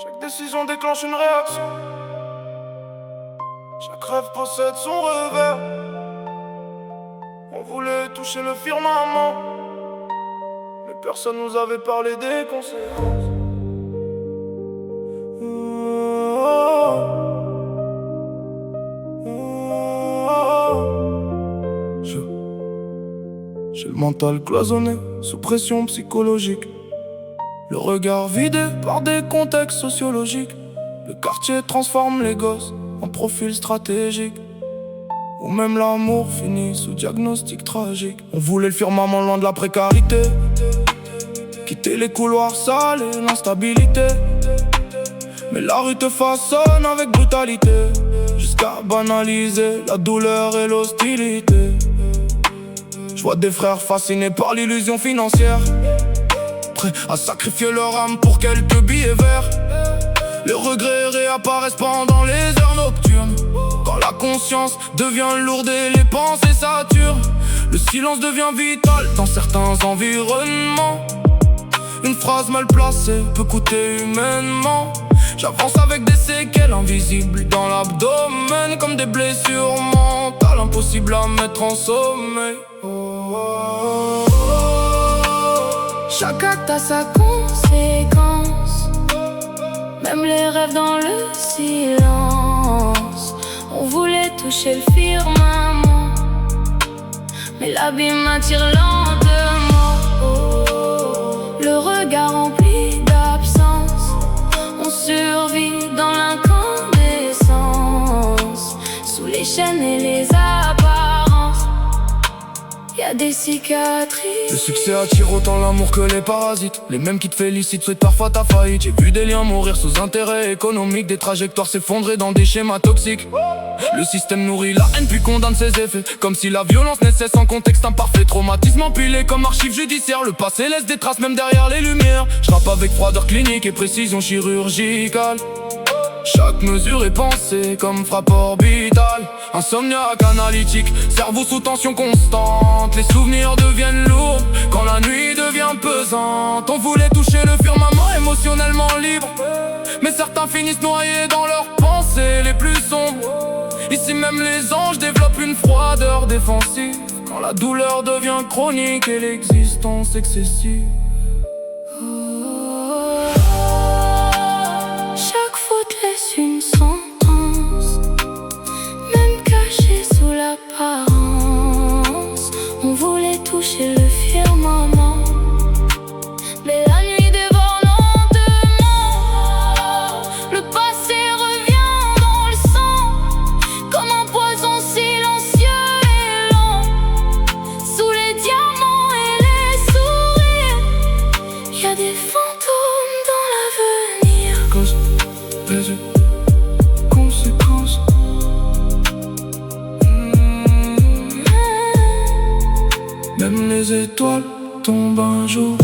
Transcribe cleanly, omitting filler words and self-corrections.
Chaque décision déclenche une réaction. Chaque rêve possède son revers. On voulait toucher le firmament, mais personne nous avait parlé des conséquences. J'ai le mental cloisonné, sous pression psychologique. Le regard vidé par des contextes sociologiques. Le quartier transforme les gosses en profil stratégique, ou même l'amour finit sous diagnostic tragique. On voulait le firmament loin de la précarité, quitter les couloirs sales et l'instabilité. Mais la rue te façonne avec brutalité, jusqu'à banaliser la douleur et l'hostilité. Je vois des frères fascinés par l'illusion financière, prêts à sacrifier leur âme pour quelques billets verts. Les regrets réapparaissent pendant les heures nocturnes, quand la conscience devient lourde et les pensées saturent. Le silence devient vital dans certains environnements. Une phrase mal placée peut coûter humainement. J'avance avec des séquelles invisibles dans l'abdomen, comme des blessures mentales impossibles à mettre en sommeil. Chaque acte a sa conséquence, même les rêves dans le silence. On voulait toucher le firmament, mais l'abîme attire lentement. Le regard rempli d'absence, on survit dans l'incandescence, sous les chaînes et les apparences. Y'a des cicatrices. Le succès attire autant l'amour que les parasites. Les mêmes qui te félicitent souhaitent parfois ta faillite. J'ai vu des liens mourir sous intérêt économique, des trajectoires s'effondrer dans des schémas toxiques. Le système nourrit la haine puis condamne ses effets, comme si la violence naissait sans contexte imparfait. Traumatisme empilé comme archive judiciaire. Le passé laisse des traces même derrière les lumières. Je rappe avec froideur clinique et précision chirurgicale. Chaque mesure est pensée comme frappe orbitale. Insomniaque analytique, cerveau sous tension constante. Les souvenirs deviennent lourds quand la nuit devient pesante. On voulait toucher le firmament émotionnellement libre, mais certains finissent noyés dans leurs pensées les plus sombres. Ici même les anges développent une froideur défensive, quand la douleur devient chronique et l'existence excessive. Laisse une sentence, même cachée sous l'apparence. On voulait toucher le firmament, mais la nuit dévore lentement. Le passé revient dans le sang, comme un poison silencieux et lent. Sous les diamants et les sourires, y'a des fantômes dans l'avenir. Les conséquences. Même les étoiles tombent un jour.